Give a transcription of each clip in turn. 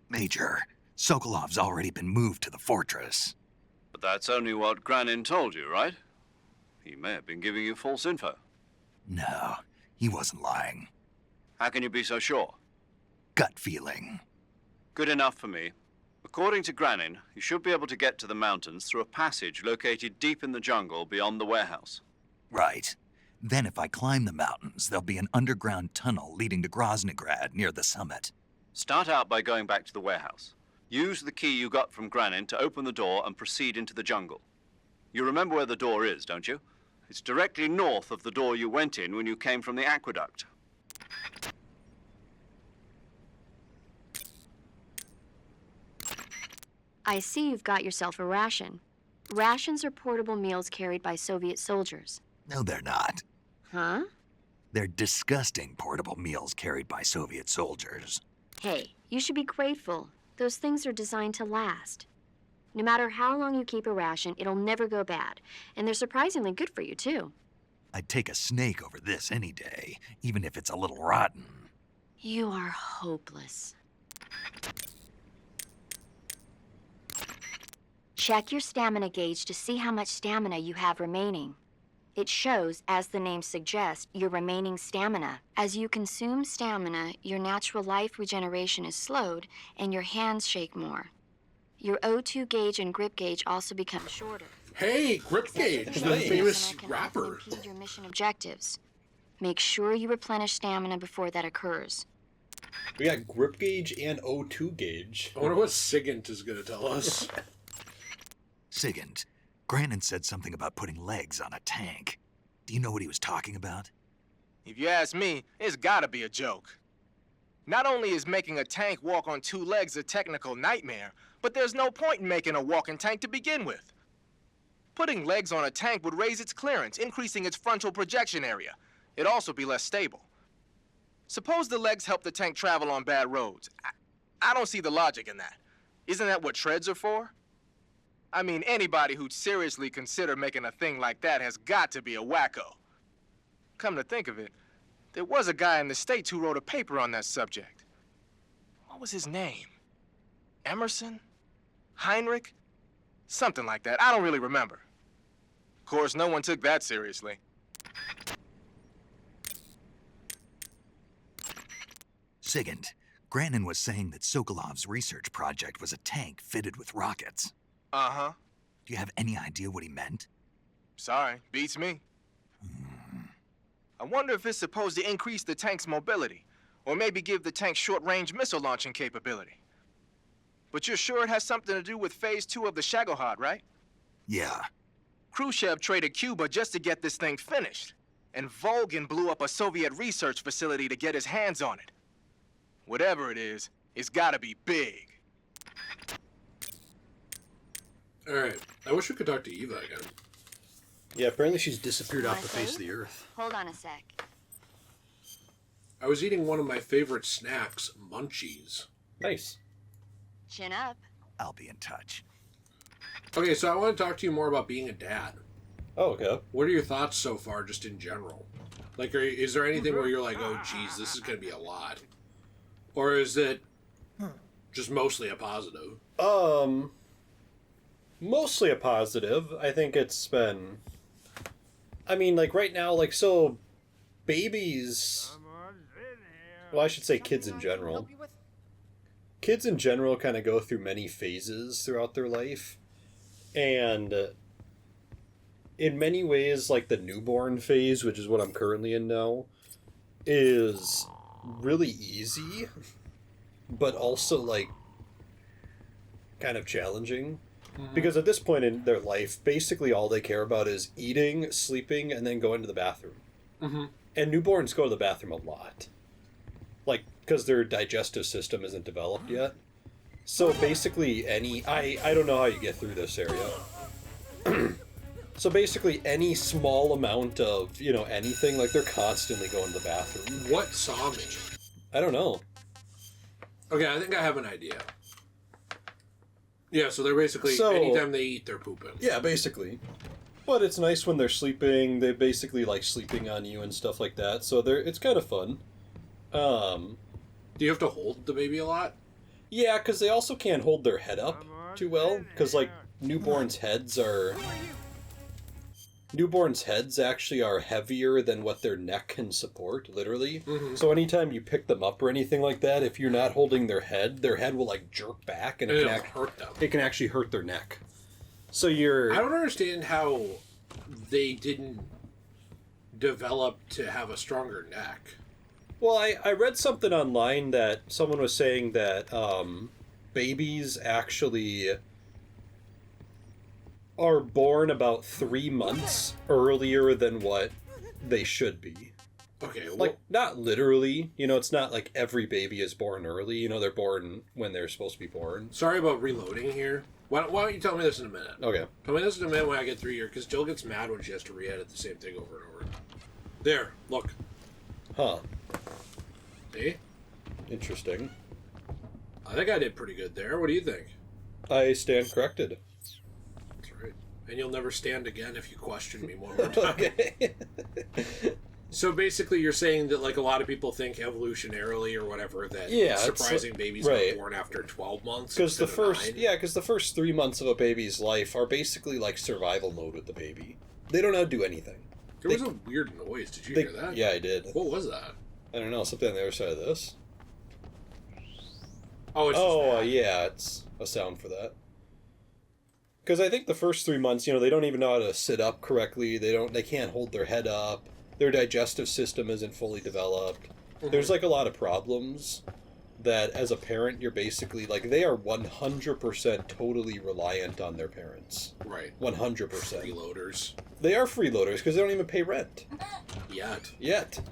Major, Sokolov's already been moved to the fortress. But that's only what Granin told you, right? He may have been giving you false info. No, he wasn't lying. How can you be so sure? Gut feeling. Good enough for me. According to Granin, you should be able to get to the mountains through a passage located deep in the jungle beyond the warehouse. Right. Then if I climb the mountains, there'll be an underground tunnel leading to Groznygrad near the summit. Start out by going back to the warehouse. Use the key you got from Granin to open the door and proceed into the jungle. You remember where the door is, don't you? It's directly north of the door you went in when you came from the aqueduct. I see you've got yourself a ration. Rations are portable meals carried by Soviet soldiers. No, they're not. Huh? They're disgusting portable meals carried by Soviet soldiers. Hey, you should be grateful. Those things are designed to last. No matter how long you keep a ration, it'll never go bad. And they're surprisingly good for you, too. I'd take a snake over this any day, even if it's a little rotten. You are hopeless. Check your stamina gauge to see how much stamina you have remaining. It shows, as the name suggests, your remaining stamina. As you consume stamina, your natural life regeneration is slowed and your hands shake more. Your O2 gauge and grip gauge also become shorter. Hey, Grip Gauge, the famous rapper. Impede your mission objectives. Make sure you replenish stamina before that occurs. We got Grip Gauge and O2 gauge. I wonder what Sigint is going to tell us. Sigint, Granin said something about putting legs on a tank. Do you know what he was talking about? If you ask me, it's gotta be a joke. Not only is making a tank walk on two legs a technical nightmare, but there's no point in making a walking tank to begin with. Putting legs on a tank would raise its clearance, increasing its frontal projection area. It'd also be less stable. Suppose the legs help the tank travel on bad roads. I don't see the logic in that. Isn't that what treads are for? I mean, anybody who'd seriously consider making a thing like that has got to be a wacko. Come to think of it, there was a guy in the States who wrote a paper on that subject. What was his name? Emerson? Heinrich? Something like that. I don't really remember. Of course, no one took that seriously. Sigint, Granin was saying that Sokolov's research project was a tank fitted with rockets. Uh-huh. Do you have any idea what he meant? Sorry, beats me. I wonder if it's supposed to increase the tank's mobility, or maybe give the tank short-range missile launching capability. But you're sure it has something to do with Phase 2 of the Shagohod, right? Yeah. Khrushchev traded Cuba just to get this thing finished, and Volgin blew up a Soviet research facility to get his hands on it. Whatever it is, it's gotta be big. Alright, I wish we could talk to Eva again. Yeah, apparently she's disappeared off the face of the earth. Hold on a sec. I was eating one of my favorite snacks, munchies. Nice. Chin up. I'll be in touch. Okay, so I want to talk to you more about being a dad. Oh, okay. What are your thoughts so far, just in general? Like, is there anything where you're like, oh, geez, this is going to be a lot? Or is it just mostly a positive? Mostly a positive. I think it's been... I mean, like, right now, like, so... Babies... Well, I should say kids in general. Kids in general kind of go through many phases throughout their life. And... in many ways, like, the newborn phase, which is what I'm currently in now, is really easy, but also, like, kind of challenging. Because at this point in their life, basically all they care about is eating, sleeping, and then going to the bathroom. And newborns go to the bathroom a lot. Like, because their digestive system isn't developed yet. So basically I don't know how you get through this area. So basically any small amount of, you know, anything, like, they're constantly going to the bathroom. What saw me? I don't know. Okay, I think I have an idea. Yeah, so they're basically, anytime they eat, they're pooping. Yeah, basically. But it's nice when they're sleeping. They basically like sleeping on you and stuff like that. So it's kind of fun. Do you have to hold the baby a lot? Yeah, because they also can't hold their head up too well. Because, like, newborns' heads actually are heavier than what their neck can support, literally. Mm-hmm. So anytime you pick them up or anything like that, if you're not holding their head will, like, jerk back, and it'll hurt them. It can actually hurt their neck. So you're... I don't understand how they didn't develop to have a stronger neck. Well, I read something online that someone was saying that babies actually are born about 3 months earlier than what they should be. Okay, well, Like, not literally. You know, it's not like every baby is born early. You know, they're born when they're supposed to be born. sorry about reloading here. Why don't you tell me this in a minute? Okay. Tell me this in a minute when I get through here, because Jill gets mad when she has to re-edit the same thing over and over. There, look. Huh. See? Interesting. I think I did pretty good there. What do you think? I stand corrected. That's right. And you'll never stand again if you question me one more time. Okay. So basically you're saying that, like, a lot of people think evolutionarily or whatever that Yeah, surprising babies right. are born after 12 months Because the instead of first, 9. yeah, because the first 3 months of a baby's life are basically like survival mode with the baby. They don't know how to do anything. There was a weird noise. Did you hear that? Yeah, I did. What was that? I don't know, something on the other side of this. Oh, it's just that. Yeah, it's a sound for that. Because I think the first 3 months, you know, they don't even know how to sit up correctly. They can't hold their head up. Their digestive system isn't fully developed. Mhm. There's like a lot of problems that as a parent you're basically like they are 100% totally reliant on their parents. Right. 100%. Freeloaders. They are freeloaders because they don't even pay rent. Yet.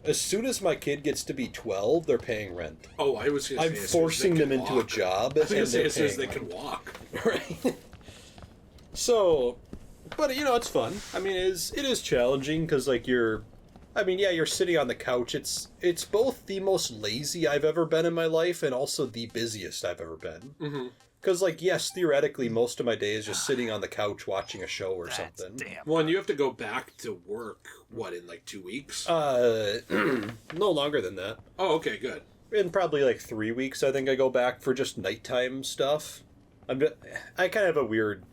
As soon as my kid gets to be 12, they're paying rent. Oh, I was going to I'm say as forcing soon as them they into can a walk. job. I was going to say they're as soon as they paying can walk. Right. So, but you know, it's fun. I mean, it is challenging because like you're sitting on the couch. It's both the most lazy I've ever been in my life and also the busiest I've ever been. Mm-hmm. Because like yes, theoretically, most of my day is just sitting on the couch watching a show or That's something. damn. Well, and you have to go back to work, what, in like 2 weeks? No longer than that. Oh, okay, good. In probably like 3 weeks, I think I go back for just nighttime stuff. I kind of have a weird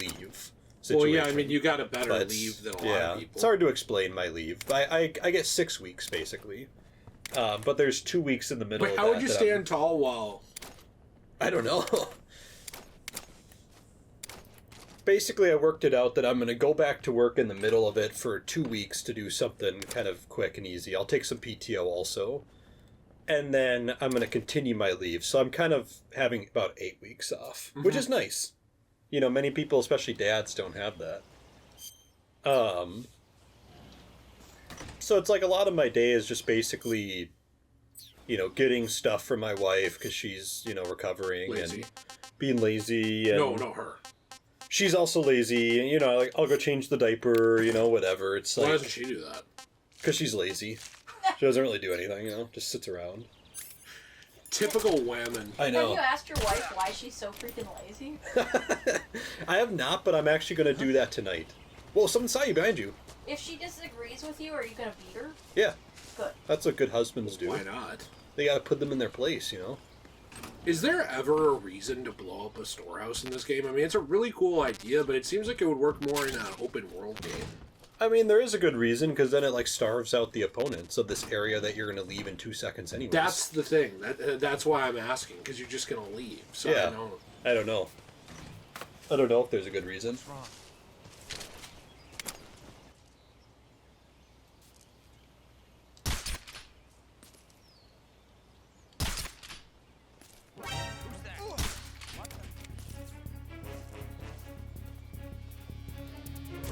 leave situation. Well, yeah, I mean, you got a better But leave than a lot yeah, of people. it's hard to explain my leave. I get 6 weeks basically, but there's 2 weeks in the middle. But of how that would you that stand tall while... I don't know. Basically, I worked it out that I'm going to go back to work in the middle of it for 2 weeks to do something kind of quick and easy. I'll take some PTO also. And then I'm going to continue my leave. So I'm kind of having about 8 weeks off, which is nice. You know, many people, especially dads, don't have that. So it's like a lot of my day is just basically, you know, getting stuff for my wife because she's, you know, recovering Lazy. and being lazy. And No, her. she's also lazy. And, you know, like I'll go change the diaper, you know, whatever. It's Why like doesn't she do that? because she's lazy. She doesn't really do anything, you know, just sits around. Typical women. I Have know. you asked your wife why she's so freaking lazy? I have not, but I'm actually going to do that tonight. Well, someone saw you behind you. If she disagrees with you, are you gonna beat her? Yeah. Good. That's what good husbands do. Why not? They got to put them in their place, you know? Is there ever a reason to blow up a storehouse in this game? I mean, it's a really cool idea, but it seems like it would work more in an open world game. I mean, there is a good reason, because then it, like, starves out the opponents of this area that you're going to leave in 2 seconds anyways. That's the thing. That's why I'm asking, because you're just going to leave. So Yeah. I don't... I don't know. I don't know if there's a good reason.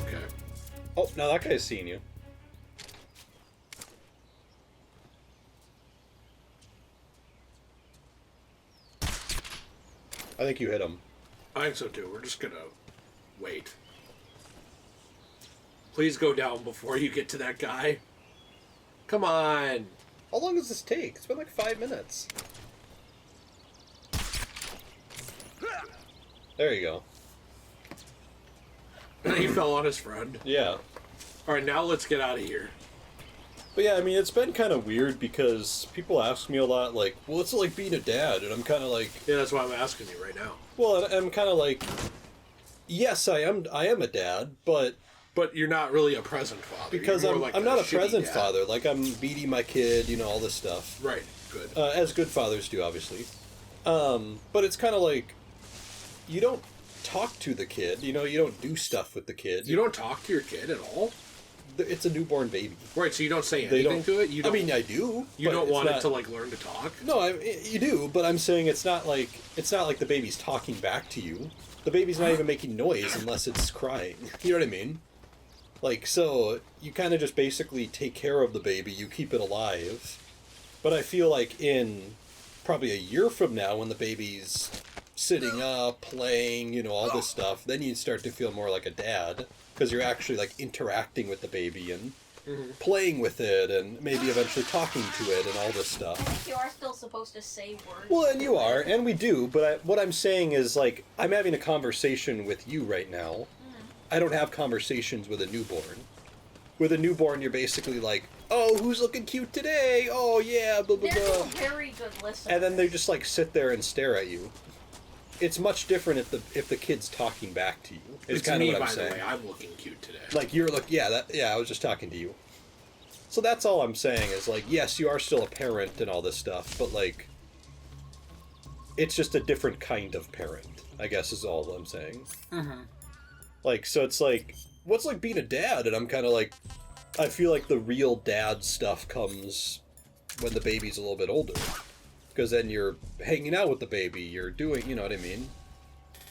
Okay. Oh, now that guy's seeing you. I think you hit him. I think so too. We're just going to wait. Please go down before you get to that guy. Come on. How long does this take? It's been like 5 minutes. There you go. He fell on his friend. Yeah. All right, now let's get out of here. But yeah, I mean, it's been kind of weird because people ask me a lot, like, well, what's it like being a dad? And I'm kind of like... Yeah, that's why I'm asking you right now. Well, I'm kind of like, yes, I am a dad, but... But you're not really a present father. Because You're more I'm not a shitty present dad. father. Like, I'm beating my kid, you know, all this stuff. Right, good. As good fathers do, obviously. But it's kind of like, you don't talk to the kid, you know, you don't do stuff with the kid. You don't talk to your kid at all? It's a newborn baby. Right, so you don't say anything to it? You don't, I mean, I do. You but don't it's want it not- to, like, learn to talk? No, you do, but I'm saying it's not like the baby's talking back to you. The baby's not even making noise unless it's crying. You know what I mean? Like, so you kind of just basically take care of the baby, you keep it alive. But I feel like in probably a year from now, when the baby's sitting up, playing, you know, all this stuff, then you start to feel more like a dad, because you're actually like interacting with the baby and playing with it, and maybe eventually talking to it and all this stuff. I think you are still supposed to say words. Well, and you are, and we do, but what I'm saying is, like, I'm having a conversation with you right now. I don't have conversations with a newborn. With a newborn, you're basically like, oh, who's looking cute today? Oh, yeah, blah, blah, They're blah. very good listeners. And then they just, like, sit there and stare at you. It's much different if the kid's talking back to you. Is It's kind me, of what I'm by saying. the way. I'm looking cute today. Like, I was just talking to you. So that's all I'm saying is, like, yes, you are still a parent and all this stuff, but, like, it's just a different kind of parent, I guess is all I'm saying. Mm-hmm. Like, so it's like, what's like being a dad? And I'm kind of like, I feel like the real dad stuff comes when the baby's a little bit older. Because then you're hanging out with the baby, you're doing, you know what I mean?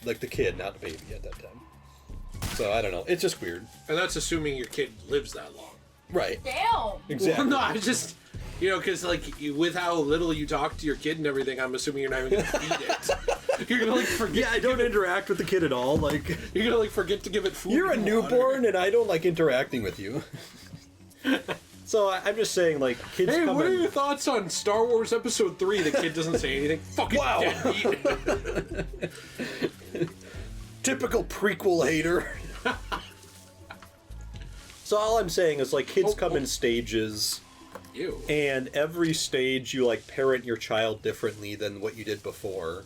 Like the kid, not the baby at that time. So, I don't know. It's just weird. And that's assuming your kid lives that long. Right. Damn. Exactly. Well, no, I just... You know, because, like, with how little you talk to your kid and everything, I'm assuming you're not even going to feed it. You're going to, like, forget... Yeah, I don't interact with the kid at all. Like, You're going to, like, forget to give it food. you're a and water. newborn, and I don't like interacting with you. So I'm just saying, like, kids Hey, come what are in... your thoughts on Star Wars Episode 3? The kid doesn't say anything. Fucking Wow. deadbeat. Typical prequel hater. So all I'm saying is, like, kids come in stages, Ew. and every stage you, like, parent your child differently than what you did before.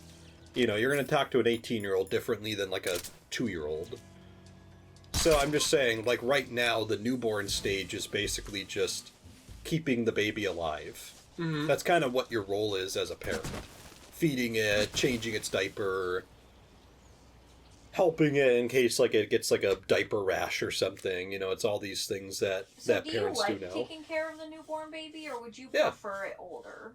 You know, you're going to talk to an 18-year-old differently than, like, a 2-year-old. So I'm just saying, like, right now, the newborn stage is basically just keeping the baby alive. Mm-hmm. That's kind of what your role is as a parent. Feeding it, changing its diaper, helping it in case, like, it gets, like, a diaper rash or something. You know, it's all these things that parents do do you now. like taking care of the newborn baby, or would you Yeah. prefer it older?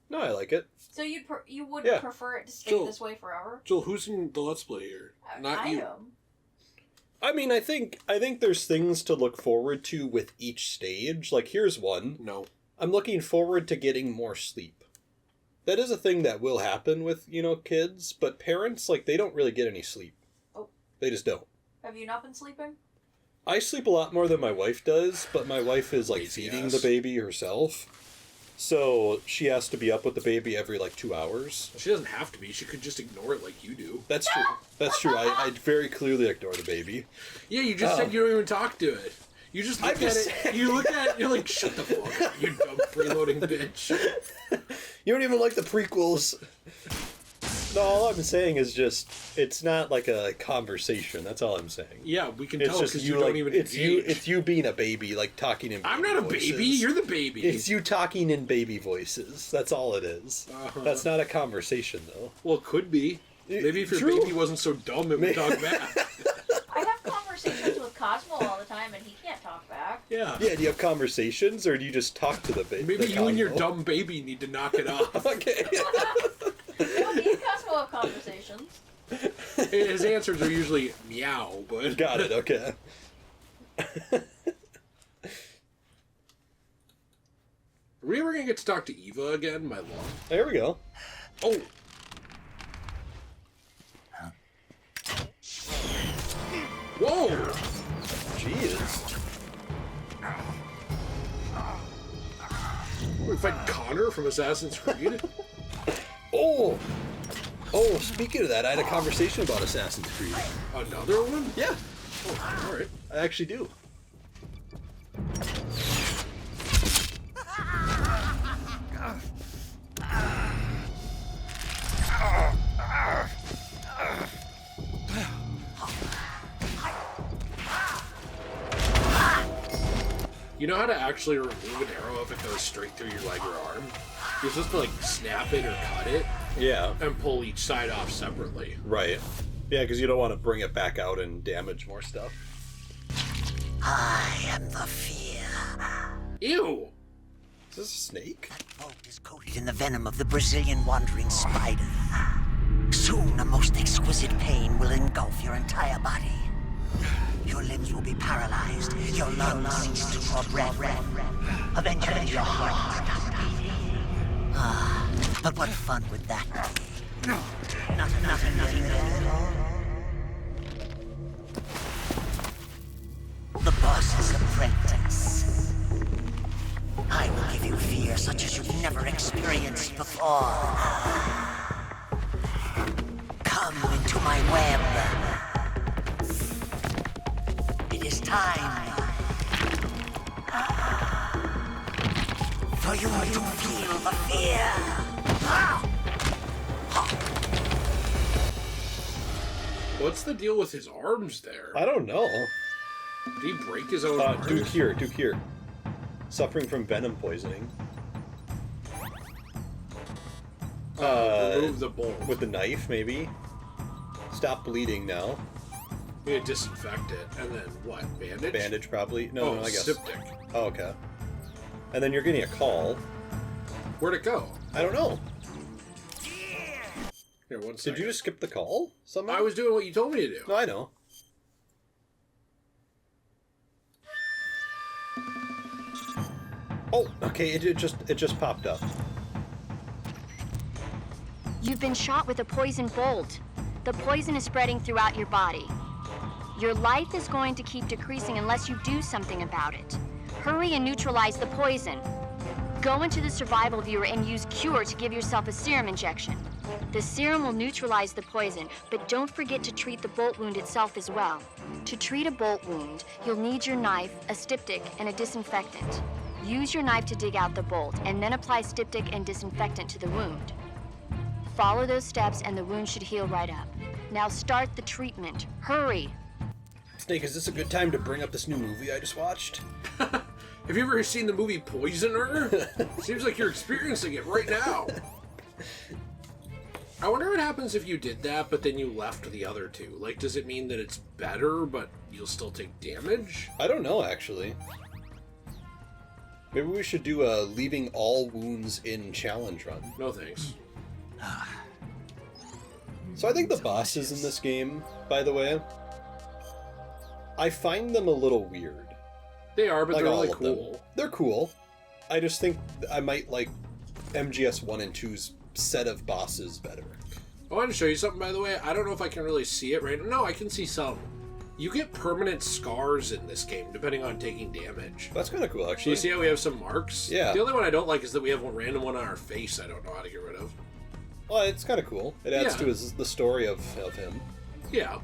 No, I like it. So you would Yeah. prefer it to stay Joel. this way forever? Joel, who's in the Let's Play here? Not I you. am. I mean, I think there's things to look forward to with each stage. Like, here's one. No. I'm looking forward to getting more sleep. That is a thing that will happen with, you know, kids, but parents, like, they don't really get any sleep. Oh. They just don't. Have you not been sleeping? I sleep a lot more than my wife does, but my wife is, like, Lazy feeding ass. the baby herself. So she has to be up with the baby every, like, 2 hours. She doesn't have to be. She could just ignore it like you do. That's true. That's true. I very clearly ignore the baby. Yeah, you just said you don't even talk to it. You just look I'm at just it. You look at it. You're like, shut the fuck up, you dumb freeloading bitch. You don't even like the prequels. No, all I'm saying is just, it's not like a conversation. That's all I'm saying. Yeah, we can It's tell just because you, you don't like, even it's engage. it's you being a baby, like talking in baby I'm not a voices. baby. You're the baby. It's you talking in baby voices. That's all it is. Uh-huh. That's not a conversation, though. Well, it could be. Maybe if your True. baby wasn't so dumb, it would talk back. I have conversations with Cosmo all the time, and he can't talk back. Yeah. Yeah, do you have conversations, or do you just talk to the baby? Maybe you and your dumb baby need to knock it off. Okay. No, me and Cosmo have conversations. His answers are usually meow, but... Got it, okay. Are we ever gonna get to talk to Eva again, my love? There we go. Oh! Whoa! Jeez. We fight Connor from Assassin's Creed? Oh! Oh, speaking of that, I had a conversation about Assassin's Creed. Another one? Yeah, Oh, alright. I actually do. You know how to actually remove an arrow if it goes straight through your leg or arm? You're supposed to, like, snap it or cut it. Yeah. And pull each side off separately. Right. Yeah, because you don't want to bring it back out and damage more stuff. I am the fear. Ew! Is this a snake? That boat is coated in the venom of the Brazilian wandering spider. Soon, a most exquisite pain will engulf your entire body. Your limbs will be paralyzed, your lungs cease to draw breath. Eventually, your heart will stop beating. Ah, but what fun would that be? Nothing at all. The boss's apprentice. I will give you fear such as you've never experienced before. Come into my web. It is time for you to feel the fear. What's the deal with his arms there? I don't know. Did he break his own arms? Duke here. Suffering from venom poisoning. Remove the bolt. With the knife, maybe? Stop bleeding now. You need to disinfect it, and then what? Bandage? Bandage, probably. No, I guess. Septic. Oh, okay. And then you're getting a call. Where'd it go? I don't know. Here, one second. Did you just skip the call? Somehow? I was doing what you told me to do. No, I know. Oh, okay. It just popped up. You've been shot with a poison bolt. The poison is spreading throughout your body. Your life is going to keep decreasing unless you do something about it. Hurry and neutralize the poison. Go into the survival viewer and use Cure to give yourself a serum injection. The serum will neutralize the poison, but don't forget to treat the bolt wound itself as well. To treat a bolt wound, you'll need your knife, a styptic, and a disinfectant. Use your knife to dig out the bolt, and then apply styptic and disinfectant to the wound. Follow those steps and the wound should heal right up. Now start the treatment. Hurry! Snake, is this a good time to bring up this new movie I just watched? Have you ever seen the movie Poisoner? Seems like you're experiencing it right now. I wonder what happens if you did that, but then you left the other two. Like, does it mean that it's better, but you'll still take damage? I don't know, actually. Maybe we should do a leaving all wounds in challenge run. No thanks. So I think the bosses in this game, by the way, I find them a little weird. They are, but like they're all really of them. cool. They're cool. I just think I might like MGS 1 and 2's set of bosses better. I want to show you something, by the way. I don't know if I can really see it right now. No, I can see some. You get permanent scars in this game, depending on taking damage. That's kind of cool, Do actually. you see how we have some marks? Yeah. The only one I don't like is that we have one random one on our face I don't know how to get rid of. Well, it's kind of cool. It adds Yeah. to the story of him. Yeah.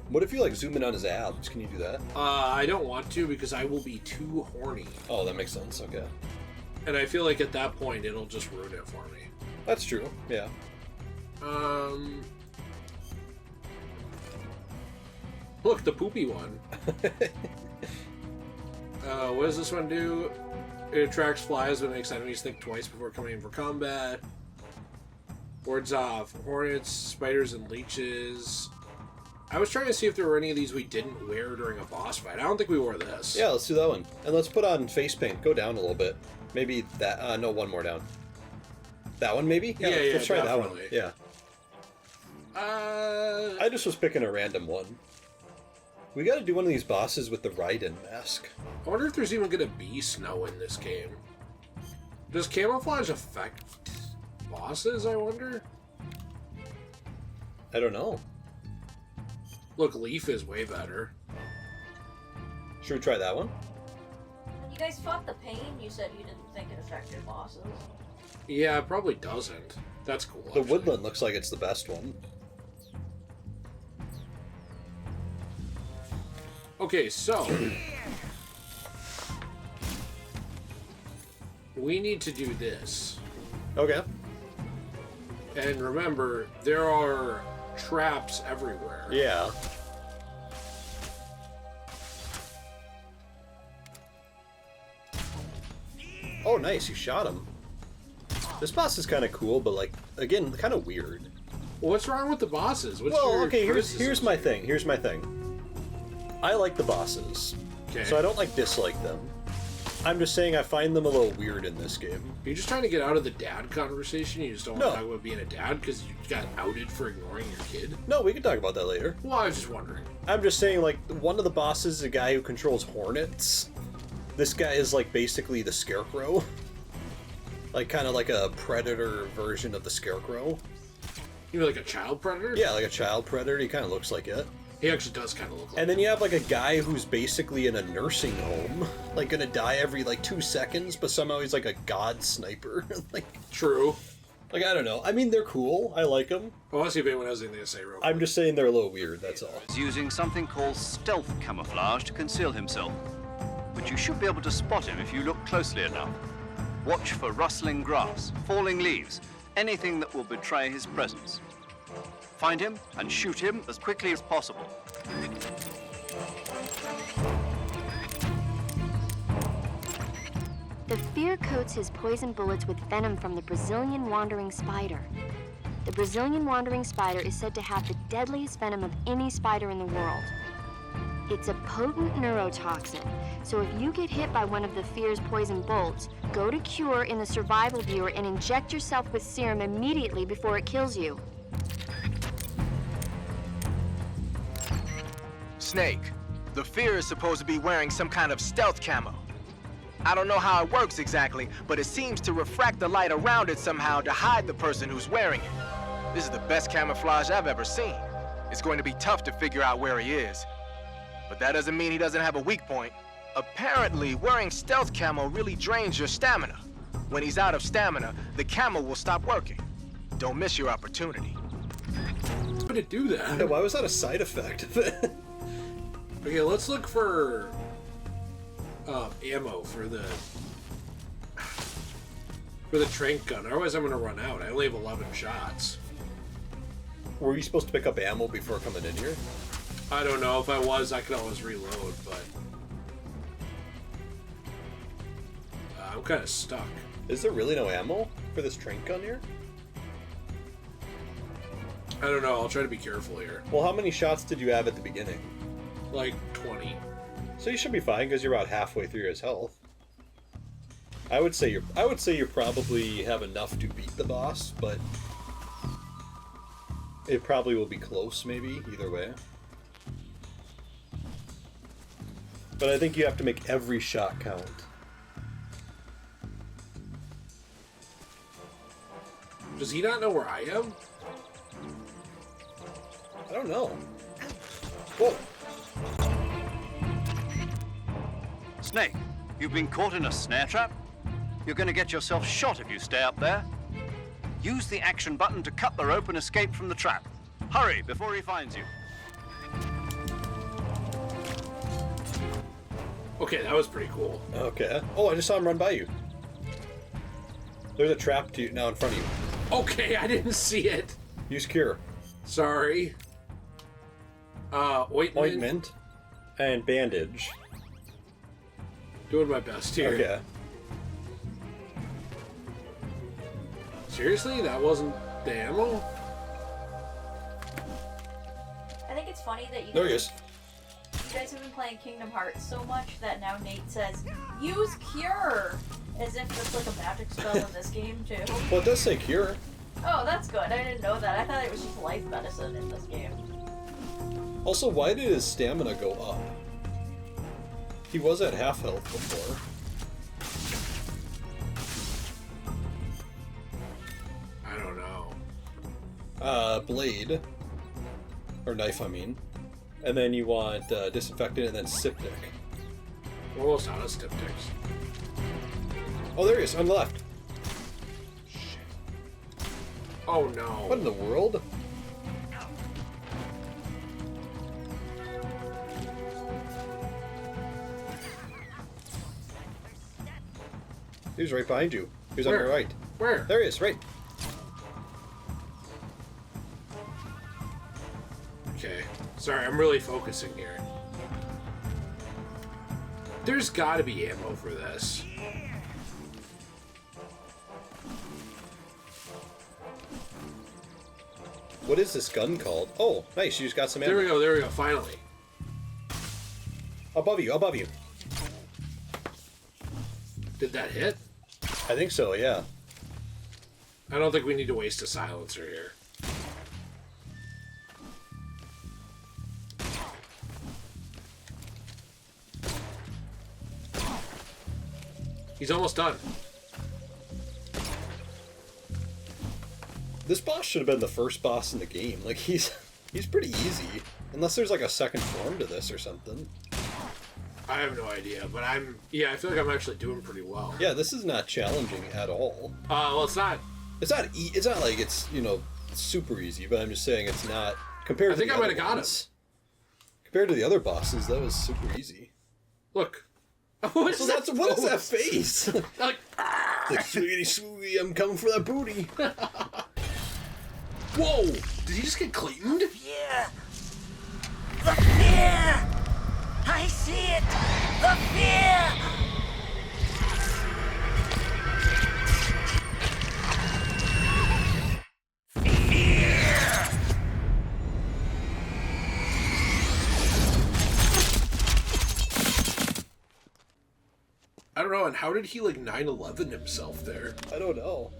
What if you like zoom in on his abs? Can you do that? I don't want to because I will be too horny. Oh, that makes sense. Okay. And I feel like at that point it'll just ruin it for me. That's true. Yeah. Look, the poopy one. What does this one do? It attracts flies but makes enemies think twice before coming in for combat. Wards off hornets, spiders, and leeches. I was trying to see if there were any of these we didn't wear during a boss fight. I don't think we wore this. Yeah, let's do that one. And let's put on face paint. Go down a little bit. Maybe that. No, one more down. That one, maybe? Yeah, let's try definitely. that one. Yeah. I just was picking a random one. We gotta do one of these bosses with the Raiden mask. I wonder if there's even gonna be snow in this game. Does camouflage affect bosses, I wonder? I don't know. Look, Leaf is way better. Should we try that one? When you guys fought the pain, you said you didn't think it affected bosses. Yeah, it probably doesn't. That's cool. The actually. woodland looks like it's the best one. Okay, so we need to do this. Okay. And remember, there are traps everywhere. Oh, nice, you shot him. This boss is kind of cool, but like, again, kind of weird. Well, what's wrong with the bosses? What's Well, your okay, here's criticism? my thing. Here's my thing. I like the bosses, Okay. so I don't like dislike them. I'm just saying I find them a little weird in this game. Are you just trying to get out of the dad conversation? You just don't want No. to talk about being a dad because you got outed for ignoring your kid? No, we can talk about that later. Well, I was just wondering. I'm just saying, like, one of the bosses is a guy who controls hornets. This guy is, like, basically the Scarecrow. Like, kind of like a predator version of the Scarecrow. You mean like a child predator? Yeah, like a child predator. He kind of looks like it. He actually does kind of look like And then you have, like, a guy who's basically in a nursing home. Like, gonna die every, like, 2 seconds, but somehow he's, like, a god sniper. Like, True. I don't know. I mean, they're cool. I like them. I want to see if anyone has anything to say real quick. I'm just saying they're a little weird, that's all. He's using something called stealth camouflage to conceal himself. But you should be able to spot him if you look closely enough. Watch for rustling grass, falling leaves, anything that will betray his presence. Find him and shoot him as quickly as possible. The fear coats his poison bullets with venom from the Brazilian wandering spider. The Brazilian wandering spider is said to have the deadliest venom of any spider in the world. It's a potent neurotoxin, so if you get hit by one of the fear's poison bolts, go to Cure in the survival viewer and inject yourself with serum immediately before it kills you. Snake, the fear is supposed to be wearing some kind of stealth camo. I don't know how it works exactly, but it seems to refract the light around it somehow to hide the person who's wearing it. This is the best camouflage I've ever seen. It's going to be tough to figure out where he is. But that doesn't mean he doesn't have a weak point. Apparently, wearing stealth camo really drains your stamina. When he's out of stamina, the camo will stop working. Don't miss your opportunity. How did it do that? Yeah, why was that a side effect? Okay, let's look for ammo for the trank gun. Otherwise, I'm gonna run out. I only have 11 shots. Were you supposed to pick up ammo before coming in here? I don't know. If I was, I could always reload, but I'm kind of stuck. Is there really no ammo for this trank gun here? I don't know. I'll try to be careful here. Well, how many shots did you have at the beginning? Like 20. So you should be fine because you're about halfway through his health. I would say you probably have enough to beat the boss, but it probably will be close, maybe either way. But I think you have to make every shot count. Does he not know where I am? I don't know. Whoa. Snake, you've been caught in a snare trap? You're going to get yourself shot if you stay up there. Use the action button to cut the rope and escape from the trap. Hurry before he finds you. Okay, that was pretty cool. Okay. Oh, I just saw him run by you. There's a trap now in front of you. Okay, I didn't see it. Use cure. Sorry. Ointment. Ointment. And bandage. Doing my best here. Okay. Seriously? That wasn't the ammo? I think it's funny that There he is. you guys have been playing Kingdom Hearts so much that now Nate says, use Cure! As if it's like a magic spell in this game, too. Well, it does say cure. Oh, that's good. I didn't know that. I thought it was just life medicine in this game. Also, why did his stamina go up? He was at half health before. I don't know. Blade. Or knife, I mean. And then you want disinfectant and then Siptic. We're almost out of styptics. Oh, there he is, on the left. Oh no. What in the world? He was right behind you. He was on Where? your right. Where? There he is, right. Okay. Sorry, I'm really focusing here. There's gotta be ammo for this. What is this gun called? Oh, nice. You just got some ammo. There we go, finally. Above you, above you. Did that hit? I think so, yeah. I don't think we need to waste a silencer here. He's almost done. This boss should have been the first boss in the game. Like, he's pretty easy. Unless there's like a second form to this or something. I have no idea, but I feel like I'm actually doing pretty well. Yeah, this is not challenging at all. Well, it's not. It's not like it's, you know, super easy, but I'm just saying it's not compared to I think the I other might have got ones. him. Compared to the other bosses, that was super easy. Look. What is that face? Like, Sweetie, sweetie, I'm coming for that booty. whoa! Did he just get cleaned? Fear! The fear! I see it! The fear! I don't know, and how did he like 9/11 himself there? I don't know.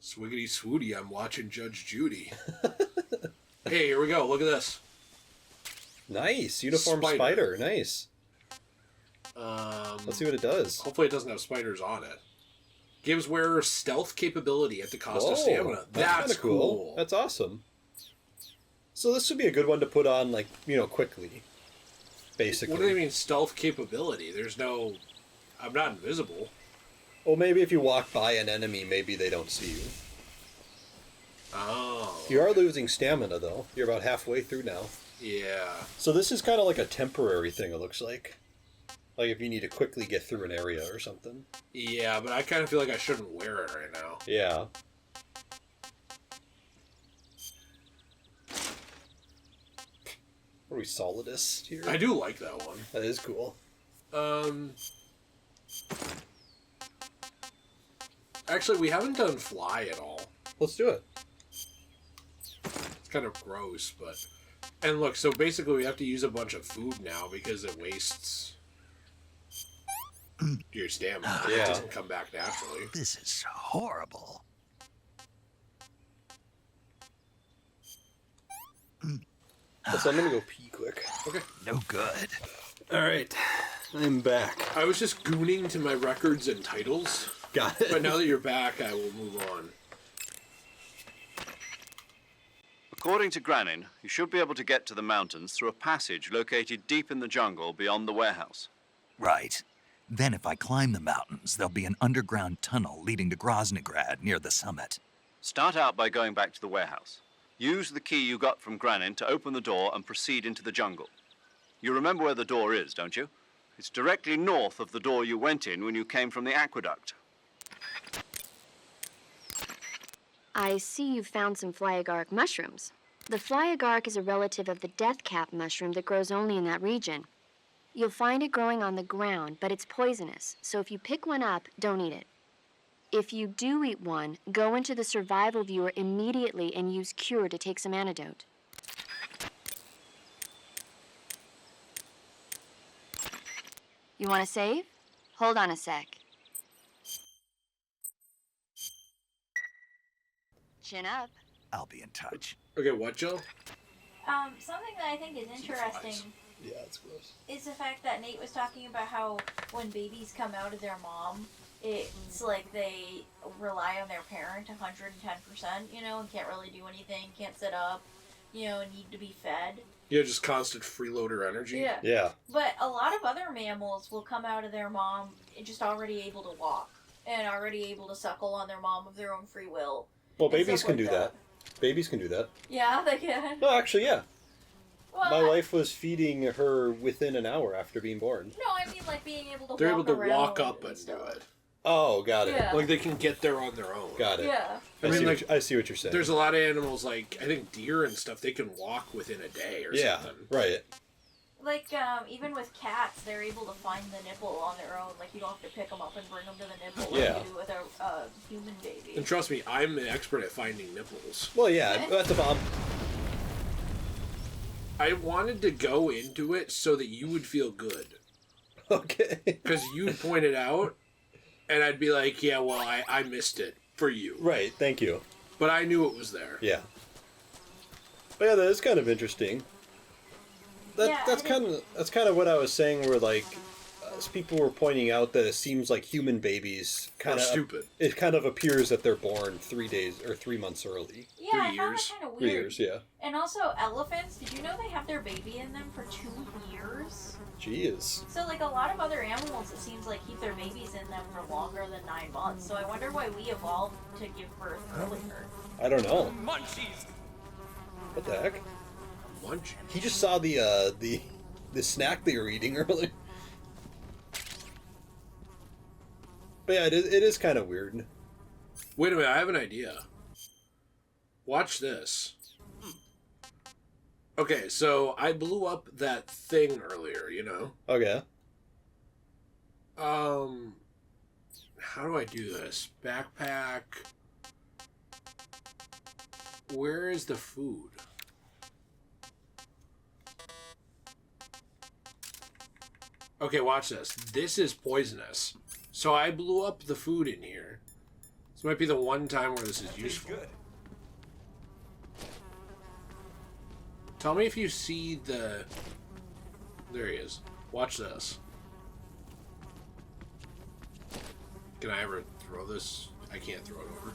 Swiggity swooty, I'm watching Judge Judy. Hey, here we go, look at this. Nice. Uniform spider. Nice. Let's see what it does. Hopefully it doesn't have spiders on it. Gives wearer stealth capability at the cost of stamina. That's kinda cool. That's awesome. So this would be a good one to put on, like, you know, quickly. Basically. What do they mean stealth capability? There's no... I'm not invisible. Well, maybe if you walk by an enemy, maybe they don't see you. Oh. You are losing stamina, though. You're about halfway through now. Yeah. So this is kind of like a temporary thing, it looks like. Like if you need to quickly get through an area or something. Yeah, but I kind of feel like I shouldn't wear it right now. Yeah. Are we solidist here? I do like that one. That is cool. Actually, we haven't done fly at all. Let's do it. It's kind of gross, but... And look, so basically we have to use a bunch of food now because it wastes your stamina. Yeah. It doesn't come back naturally. This is horrible. So I'm gonna go pee quick. Okay. No good. Alright. I'm back. I was just gooning to my records and titles, Got it. but now that you're back, I will move on. According to Granin, you should be able to get to the mountains through a passage located deep in the jungle beyond the warehouse. Right. Then if I climb the mountains, there'll be an underground tunnel leading to Groznygrad near the summit. Start out by going back to the warehouse. Use the key you got from Granin to open the door and proceed into the jungle. You remember where the door is, don't you? It's directly north of the door you went in when you came from the aqueduct. I see you've found some flyagaric mushrooms. The flyagaric is a relative of the deathcap mushroom that grows only in that region. You'll find it growing on the ground, but it's poisonous, so if you pick one up, don't eat it. If you do eat one, go into the survival viewer immediately and use Cure to take some antidote. You want to save? Hold on a sec. Chin up. I'll be in touch. Okay, what, Joe? Something that I think is interesting Yeah, it's gross. is the fact that Nate was talking about how when babies come out of their mom, it's like they rely on their parent 110%, you know, and can't really do anything, can't sit up, you know, and need to be fed. Yeah, just constant freeloader energy. Yeah. Yeah. But a lot of other mammals will come out of their mom just already able to walk and already able to suckle on their mom of their own free will. Well, and babies stuff can like do that. Babies can do that. Yeah, they can. No, actually, yeah. Well, My wife was feeding her within an hour after being born. No, I mean like being able to They're walk able to around walk up and do stuff. it. Oh, got it. Yeah. Like they can get there on their own. Got it. Yeah. I see what you're saying. There's a lot of animals, like, I think deer and stuff, they can walk within a day or yeah, something. right. Like, even with cats, they're able to find the nipple on their own. Like, you don't have to pick them up and bring them to the nipple like you do with a human baby. And trust me, I'm an expert at finding nipples. Well, yeah, that's a bomb. I wanted to go into it so that you would feel good. Okay. Because you pointed out, and I'd be like, yeah, well, I missed it for you. Right, thank you. But I knew it was there. Yeah. But yeah, that is kind of interesting. That's kind of what I was saying. Where like, as people were pointing out that it seems like human babies kind of stupid. It kind of appears that they're born 3 days or 3 months early. Yeah, I found that kind of weird. 3 years, yeah. And also, elephants. Did you know they have their baby in them for 2 years? Jeez. So, like, a lot of other animals, it seems like keep their babies in them for longer than 9 months. So I wonder why we evolved to give birth earlier. I don't know. Munchies! What the heck? Munch? He just saw the snack they were eating earlier. But yeah, it is kind of weird. Wait a minute, I have an idea. Watch this. Okay, so I blew up that thing earlier, you know? Okay. How do I do this? Backpack. Where is the food? Okay, watch this. This is poisonous. So I blew up the food in here. This might be the one time where this is useful. Tell me if you see the... There he is. Watch this. Can I ever throw this? I can't throw it over.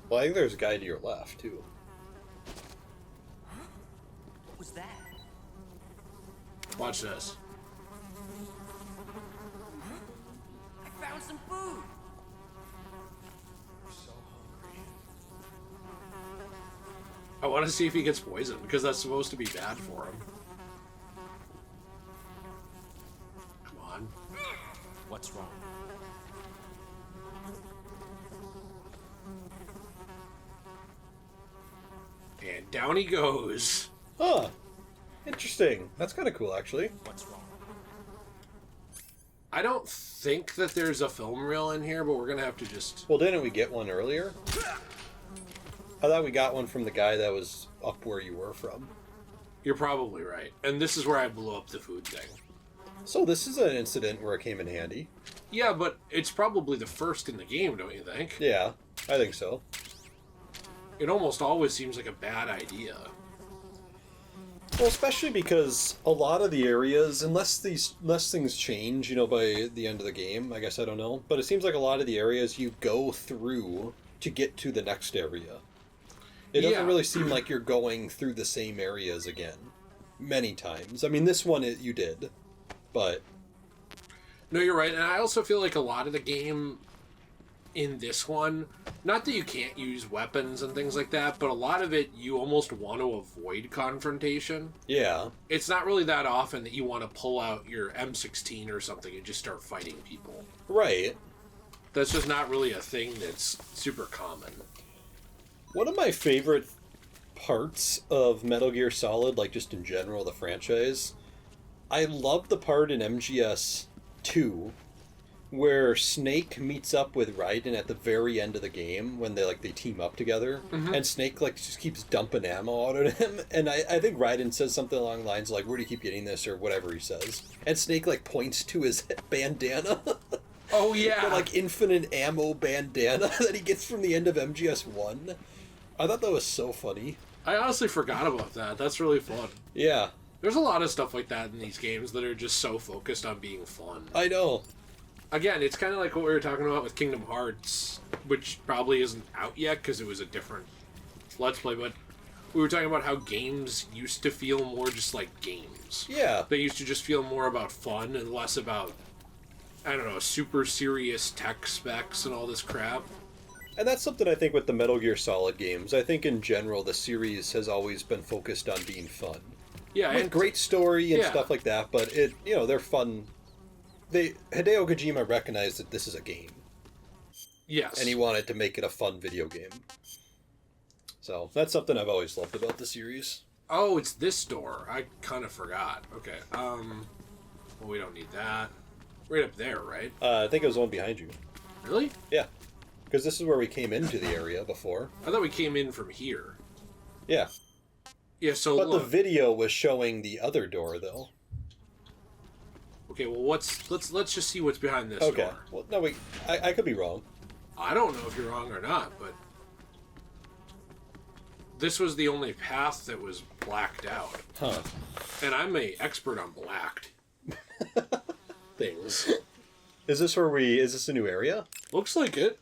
Well, I think there's a guy to your left, too. What was that? Watch this. I found some food. I want to see if he gets poisoned, because that's supposed to be bad for him. Come on. What's wrong? And down he goes. Huh. Interesting. That's kind of cool, actually. What's wrong? I don't think that there's a film reel in here, but we're going to have to just... Well, didn't we get one earlier? I thought we got one from the guy that was up where you were from. You're probably right. And this is where I blew up the food thing. So this is an incident where it came in handy. Yeah, but it's probably the first in the game, don't you think? Yeah, I think so. It almost always seems like a bad idea. Well, especially because a lot of the areas, unless things change, you know, by the end of the game, I guess, I don't know. But it seems like a lot of the areas you go through to get to the next area. It doesn't really seem like you're going through the same areas again. Many times. I mean, this one you did, but... No, you're right. And I also feel like a lot of the game in this one, not that you can't use weapons and things like that, but a lot of it you almost want to avoid confrontation. Yeah. It's not really that often that you want to pull out your M16 or something and just start fighting people. Right. That's just not really a thing that's super common. One of my favorite parts of Metal Gear Solid, like just in general, the franchise, I love the part in MGS 2 where Snake meets up with Raiden at the very end of the game when they team up together, and Snake just keeps dumping ammo out at him, and I think Raiden says something along the lines like, "Where do you keep getting this?" or whatever he says, and Snake points to his bandana. Oh yeah, the infinite ammo bandana that he gets from the end of MGS 1. I thought that was so funny. I honestly forgot about that. That's really fun. Yeah. There's a lot of stuff like that in these games that are just so focused on being fun. I know. Again, it's kind of like what we were talking about with Kingdom Hearts, which probably isn't out yet because it was a different Let's Play, but we were talking about how games used to feel more just like games. Yeah. They used to just feel more about fun and less about, I don't know, super serious tech specs and all this crap. And that's something I think with the Metal Gear Solid games. I think in general the series has always been focused on being fun. Yeah, with great story and stuff like that, but they're fun. Hideo Kojima recognized that this is a game. Yes. And he wanted to make it a fun video game. So, that's something I've always loved about the series. Oh, it's this door. I kind of forgot. Okay. Well, we don't need that. Right up there, right? I think it was the one behind you. Really? Yeah. Because this is where we came into the area before. I thought we came in from here. Yeah. Yeah, so But look. the video was showing the other door, though. Okay, well, let's just see what's behind this Okay. door. Well, no, wait. I could be wrong. I don't know if you're wrong or not, but this was the only path that was blacked out. Huh. And I'm an expert on blacked things. Is this where we... Is this a new area? Looks like it.